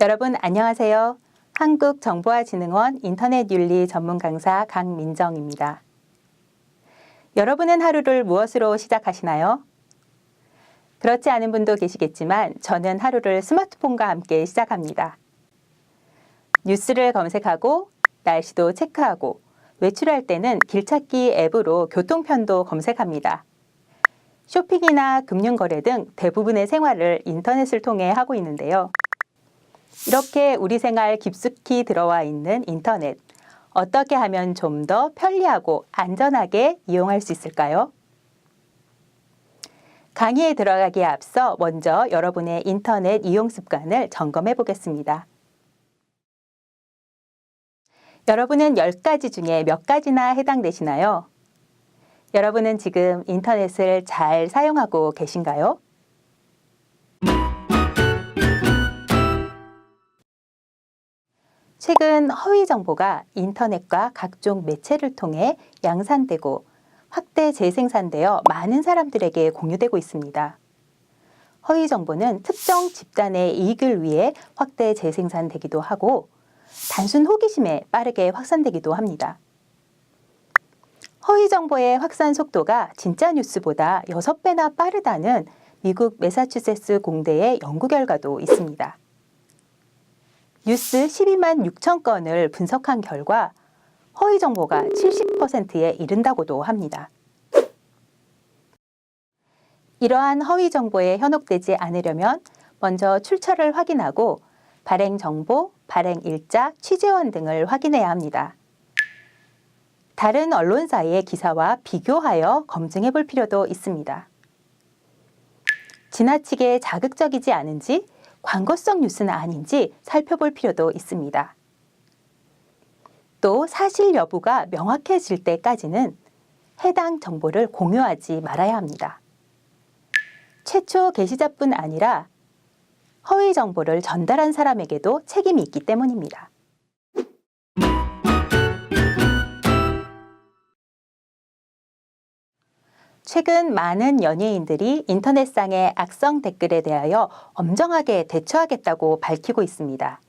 여러분 안녕하세요. 한국정보화진흥원 인터넷윤리 전문 강사 강민정입니다. 여러분은 하루를 무엇으로 시작하시나요? 그렇지 않은 분도 계시겠지만 저는 하루를 스마트폰과 함께 시작합니다. 뉴스를 검색하고 날씨도 체크하고 외출할 때는 길찾기 앱으로 교통편도 검색합니다. 쇼핑이나 금융거래 등 대부분의 생활을 인터넷을 통해 하고 있는데요. 이렇게 우리 생활 깊숙이 들어와 있는 인터넷, 어떻게 하면 좀 더 편리하고 안전하게 이용할 수 있을까요? 강의에 들어가기에 앞서 먼저 여러분의 인터넷 이용 습관을 점검해 보겠습니다. 여러분은 10가지 중에 몇 가지나 해당되시나요? 여러분은 지금 인터넷을 잘 사용하고 계신가요? 최근 허위 정보가 인터넷과 각종 매체를 통해 양산되고 확대 재생산되어 많은 사람들에게 공유되고 있습니다. 허위 정보는 특정 집단의 이익을 위해 확대 재생산되기도 하고 단순 호기심에 빠르게 확산되기도 합니다. 허위 정보의 확산 속도가 진짜 뉴스보다 6배나 빠르다는 미국 매사추세츠 공대의 연구 결과도 있습니다. 뉴스 12만 6천 건을 분석한 결과 허위 정보가 70%에 이른다고도 합니다. 이러한 허위 정보에 현혹되지 않으려면 먼저 출처를 확인하고 발행 정보, 발행 일자, 취재원 등을 확인해야 합니다. 다른 언론사의 기사와 비교하여 검증해 볼 필요도 있습니다. 지나치게 자극적이지 않은지, 광고성 뉴스는 아닌지 살펴볼 필요도 있습니다. 또 사실 여부가 명확해질 때까지는 해당 정보를 공유하지 말아야 합니다. 최초 게시자뿐 아니라 허위 정보를 전달한 사람에게도 책임이 있기 때문입니다. 최근 많은 연예인들이 인터넷상의 악성 댓글에 대하여 엄정하게 대처하겠다고 밝히고 있습니다.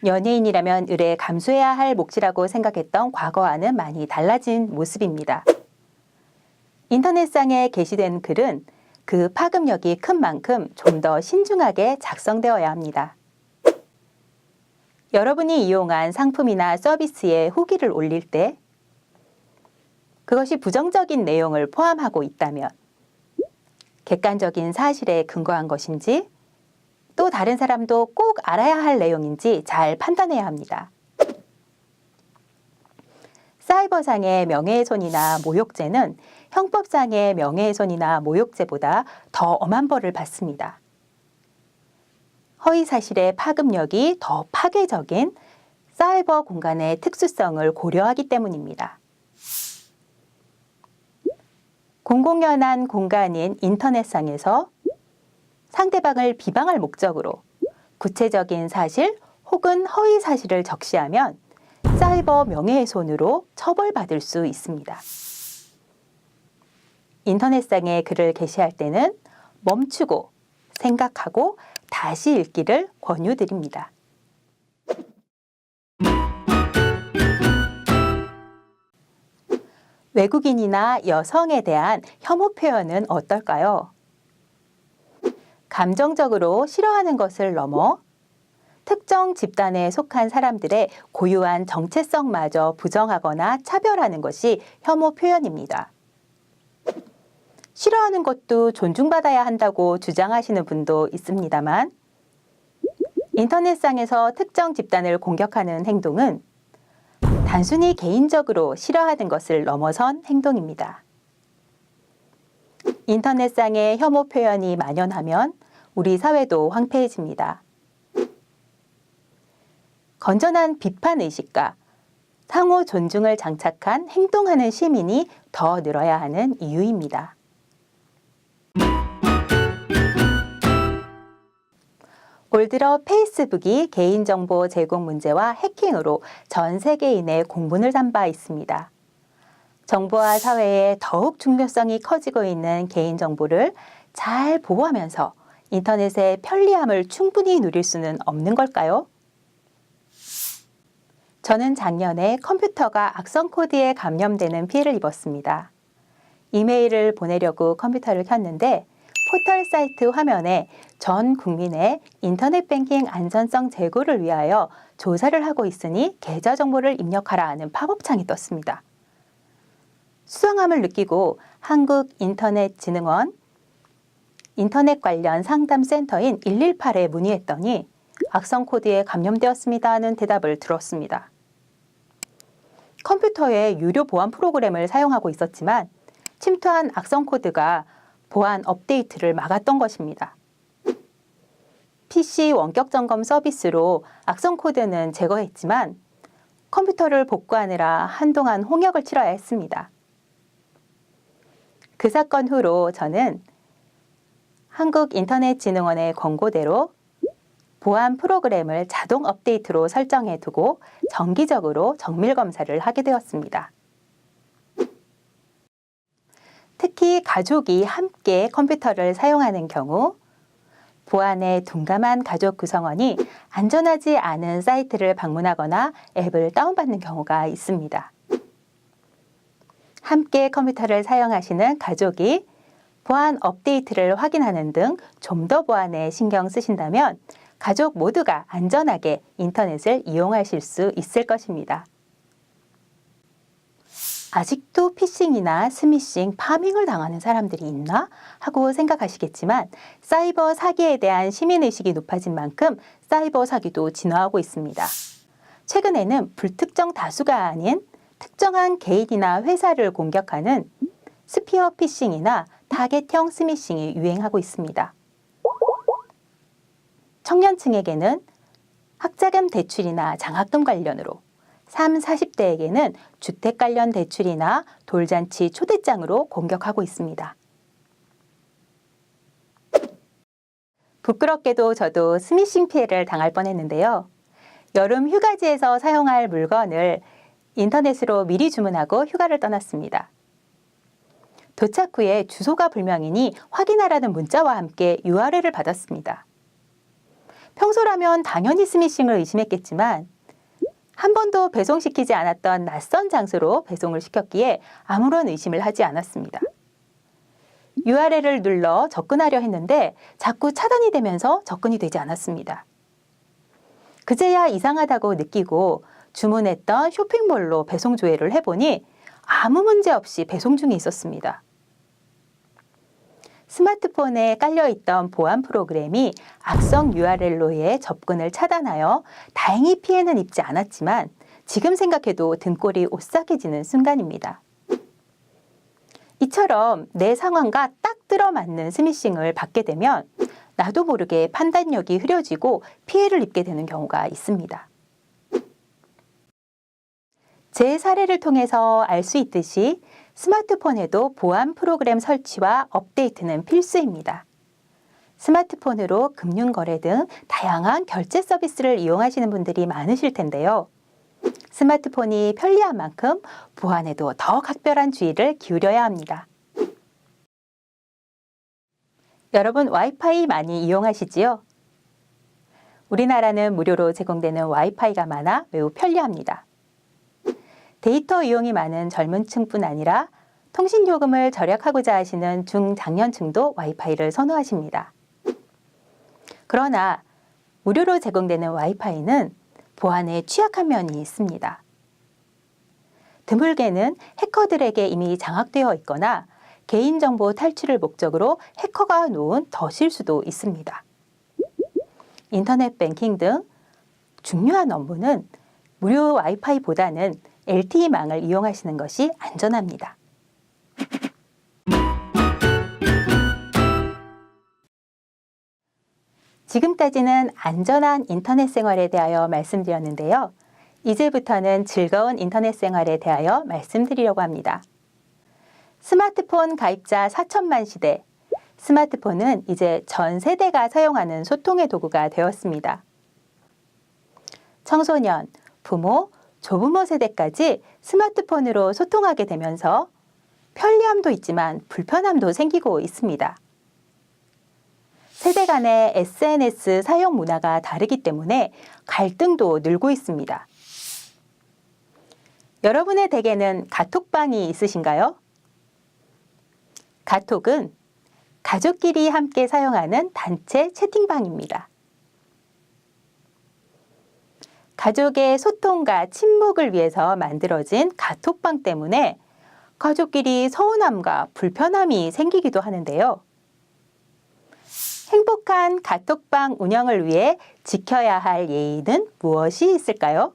연예인이라면 의뢰 감수해야 할 몫이라고 생각했던 과거와는 많이 달라진 모습입니다. 인터넷상에 게시된 글은 그 파급력이 큰 만큼 좀 더 신중하게 작성되어야 합니다. 여러분이 이용한 상품이나 서비스에 후기를 올릴 때 그것이 부정적인 내용을 포함하고 있다면 객관적인 사실에 근거한 것인지 또 다른 사람도 꼭 알아야 할 내용인지 잘 판단해야 합니다. 사이버상의 명예훼손이나 모욕죄는 형법상의 명예훼손이나 모욕죄보다 더 엄한 벌을 받습니다. 허위 사실의 파급력이 더 파괴적인 사이버 공간의 특수성을 고려하기 때문입니다. 공공연한 공간인 인터넷상에서 상대방을 비방할 목적으로 구체적인 사실 혹은 허위 사실을 적시하면 사이버 명예훼손으로 처벌받을 수 있습니다. 인터넷상에 글을 게시할 때는 멈추고 생각하고 다시 읽기를 권유드립니다. 외국인이나 여성에 대한 혐오 표현은 어떨까요? 감정적으로 싫어하는 것을 넘어 특정 집단에 속한 사람들의 고유한 정체성마저 부정하거나 차별하는 것이 혐오 표현입니다. 싫어하는 것도 존중받아야 한다고 주장하시는 분도 있습니다만 인터넷상에서 특정 집단을 공격하는 행동은 단순히 개인적으로 싫어하는 것을 넘어선 행동입니다. 인터넷상의 혐오 표현이 만연하면 우리 사회도 황폐해집니다. 건전한 비판 의식과 상호 존중을 장착한 행동하는 시민이 더 늘어야 하는 이유입니다. 올 들어 페이스북이 개인정보 제공 문제와 해킹으로 전 세계인의 공분을 산 바 있습니다. 정보와 사회에 더욱 중요성이 커지고 있는 개인정보를 잘 보호하면서 인터넷의 편리함을 충분히 누릴 수는 없는 걸까요? 저는 작년에 컴퓨터가 악성 코드에 감염되는 피해를 입었습니다. 이메일을 보내려고 컴퓨터를 켰는데 포털 사이트 화면에 전 국민의 인터넷 뱅킹 안전성 제고를 위하여 조사를 하고 있으니 계좌 정보를 입력하라 하는 팝업창이 떴습니다. 수상함을 느끼고 한국인터넷진흥원 인터넷 관련 상담센터인 118에 문의했더니 악성 코드에 감염되었습니다 하는 대답을 들었습니다. 컴퓨터에 유료 보안 프로그램을 사용하고 있었지만 침투한 악성 코드가 보안 업데이트를 막았던 것입니다. PC 원격 점검 서비스로 악성 코드는 제거했지만 컴퓨터를 복구하느라 한동안 홍역을 치러야 했습니다. 그 사건 후로 저는 한국인터넷진흥원의 권고대로 보안 프로그램을 자동 업데이트로 설정해 두고 정기적으로 정밀 검사를 하게 되었습니다. 특히 가족이 함께 컴퓨터를 사용하는 경우 보안에 둔감한 가족 구성원이 안전하지 않은 사이트를 방문하거나 앱을 다운받는 경우가 있습니다. 함께 컴퓨터를 사용하시는 가족이 보안 업데이트를 확인하는 등 좀 더 보안에 신경 쓰신다면 가족 모두가 안전하게 인터넷을 이용하실 수 있을 것입니다. 아직도 피싱이나 스미싱, 파밍을 당하는 사람들이 있나? 하고 생각하시겠지만 사이버 사기에 대한 시민의식이 높아진 만큼 사이버 사기도 진화하고 있습니다. 최근에는 불특정 다수가 아닌 특정한 개인이나 회사를 공격하는 스피어 피싱이나 타겟형 스미싱이 유행하고 있습니다. 청년층에게는 학자금 대출이나 장학금 관련으로 30, 40대에게는 주택 관련 대출이나 돌잔치 초대장으로 공격하고 있습니다. 부끄럽게도 저도 스미싱 피해를 당할 뻔했는데요. 여름 휴가지에서 사용할 물건을 인터넷으로 미리 주문하고 휴가를 떠났습니다. 도착 후에 주소가 불명이니 확인하라는 문자와 함께 URL을 받았습니다. 평소라면 당연히 스미싱을 의심했겠지만 한 번도 배송시키지 않았던 낯선 장소로 배송을 시켰기에 아무런 의심을 하지 않았습니다. URL을 눌러 접근하려 했는데 자꾸 차단이 되면서 접근이 되지 않았습니다. 그제야 이상하다고 느끼고 주문했던 쇼핑몰로 배송 조회를 해보니 아무 문제 없이 배송 중에 있었습니다. 스마트폰에 깔려있던 보안 프로그램이 악성 URL로의 접근을 차단하여 다행히 피해는 입지 않았지만 지금 생각해도 등골이 오싹해지는 순간입니다. 이처럼 내 상황과 딱 들어맞는 스미싱을 받게 되면 나도 모르게 판단력이 흐려지고 피해를 입게 되는 경우가 있습니다. 제 사례를 통해서 알 수 있듯이 스마트폰에도 보안 프로그램 설치와 업데이트는 필수입니다. 스마트폰으로 금융거래 등 다양한 결제 서비스를 이용하시는 분들이 많으실 텐데요. 스마트폰이 편리한 만큼 보안에도 더 각별한 주의를 기울여야 합니다. 여러분 와이파이 많이 이용하시지요? 우리나라는 무료로 제공되는 와이파이가 많아 매우 편리합니다. 데이터 이용이 많은 젊은 층뿐 아니라 통신요금을 절약하고자 하시는 중장년층도 와이파이를 선호하십니다. 그러나 무료로 제공되는 와이파이는 보안에 취약한 면이 있습니다. 드물게는 해커들에게 이미 장악되어 있거나 개인정보 탈취를 목적으로 해커가 놓은 덫일 수도 있습니다. 인터넷 뱅킹 등 중요한 업무는 무료 와이파이보다는 LTE망을 이용하시는 것이 안전합니다. 지금까지는 안전한 인터넷 생활에 대하여 말씀드렸는데요. 이제부터는 즐거운 인터넷 생활에 대하여 말씀드리려고 합니다. 스마트폰 가입자 4천만 시대, 스마트폰은 이제 전 세대가 사용하는 소통의 도구가 되었습니다. 청소년, 부모, 조부모 세대까지 스마트폰으로 소통하게 되면서 편리함도 있지만 불편함도 생기고 있습니다. 세대 간의 SNS 사용 문화가 다르기 때문에 갈등도 늘고 있습니다. 여러분의 댁에는 카톡방이 있으신가요? 카톡은 가족끼리 함께 사용하는 단체 채팅방입니다. 가족의 소통과 친목을 위해서 만들어진 카톡방 때문에 가족끼리 서운함과 불편함이 생기기도 하는데요. 행복한 카톡방 운영을 위해 지켜야 할 예의는 무엇이 있을까요?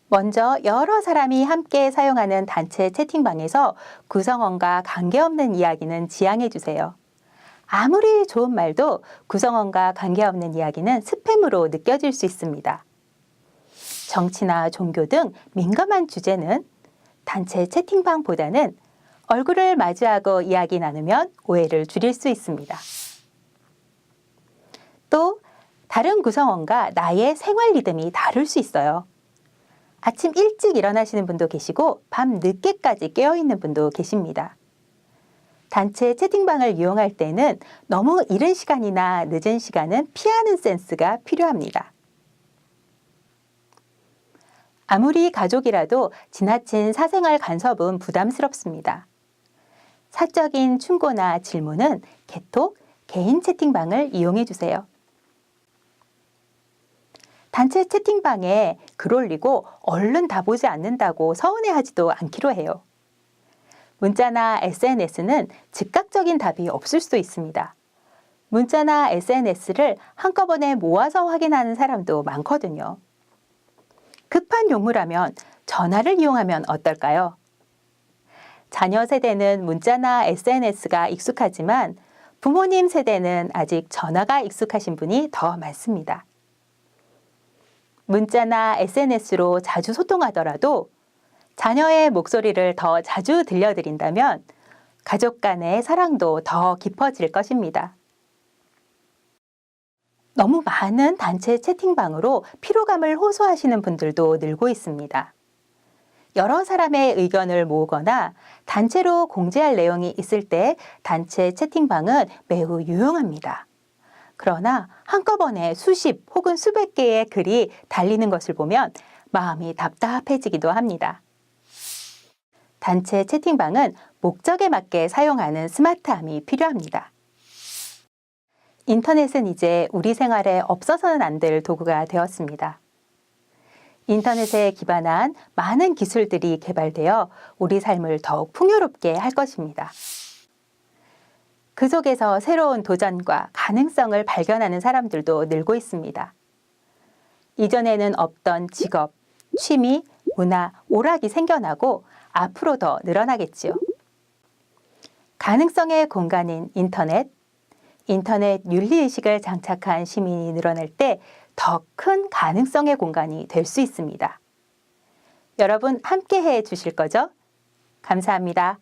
먼저 여러 사람이 함께 사용하는 단체 채팅방에서 구성원과 관계없는 이야기는 지양해 주세요. 아무리 좋은 말도 구성원과 관계없는 이야기는 스팸으로 느껴질 수 있습니다. 정치나 종교 등 민감한 주제는 단체 채팅방보다는 얼굴을 마주하고 이야기 나누면 오해를 줄일 수 있습니다. 또 다른 구성원과 나의 생활 리듬이 다를 수 있어요. 아침 일찍 일어나시는 분도 계시고 밤 늦게까지 깨어있는 분도 계십니다. 단체 채팅방을 이용할 때는 너무 이른 시간이나 늦은 시간은 피하는 센스가 필요합니다. 아무리 가족이라도 지나친 사생활 간섭은 부담스럽습니다. 사적인 충고나 질문은 개톡, 개인 채팅방을 이용해 주세요. 단체 채팅방에 글 올리고 얼른 다 보지 않는다고 서운해하지도 않기로 해요. 문자나 SNS는 즉각적인 답이 없을 수도 있습니다. 문자나 SNS를 한꺼번에 모아서 확인하는 사람도 많거든요. 급한 용무라면 전화를 이용하면 어떨까요? 자녀 세대는 문자나 SNS가 익숙하지만 부모님 세대는 아직 전화가 익숙하신 분이 더 많습니다. 문자나 SNS로 자주 소통하더라도 자녀의 목소리를 더 자주 들려드린다면 가족 간의 사랑도 더 깊어질 것입니다. 너무 많은 단체 채팅방으로 피로감을 호소하시는 분들도 늘고 있습니다. 여러 사람의 의견을 모으거나 단체로 공지할 내용이 있을 때 단체 채팅방은 매우 유용합니다. 그러나 한꺼번에 수십 혹은 수백 개의 글이 달리는 것을 보면 마음이 답답해지기도 합니다. 단체 채팅방은 목적에 맞게 사용하는 스마트함이 필요합니다. 인터넷은 이제 우리 생활에 없어서는 안 될 도구가 되었습니다. 인터넷에 기반한 많은 기술들이 개발되어 우리 삶을 더욱 풍요롭게 할 것입니다. 그 속에서 새로운 도전과 가능성을 발견하는 사람들도 늘고 있습니다. 이전에는 없던 직업, 취미, 문화, 오락이 생겨나고 앞으로 더 늘어나겠지요. 가능성의 공간인 인터넷 윤리의식을 장착한 시민이 늘어날 때 더 큰 가능성의 공간이 될 수 있습니다. 여러분 함께 해 주실 거죠? 감사합니다.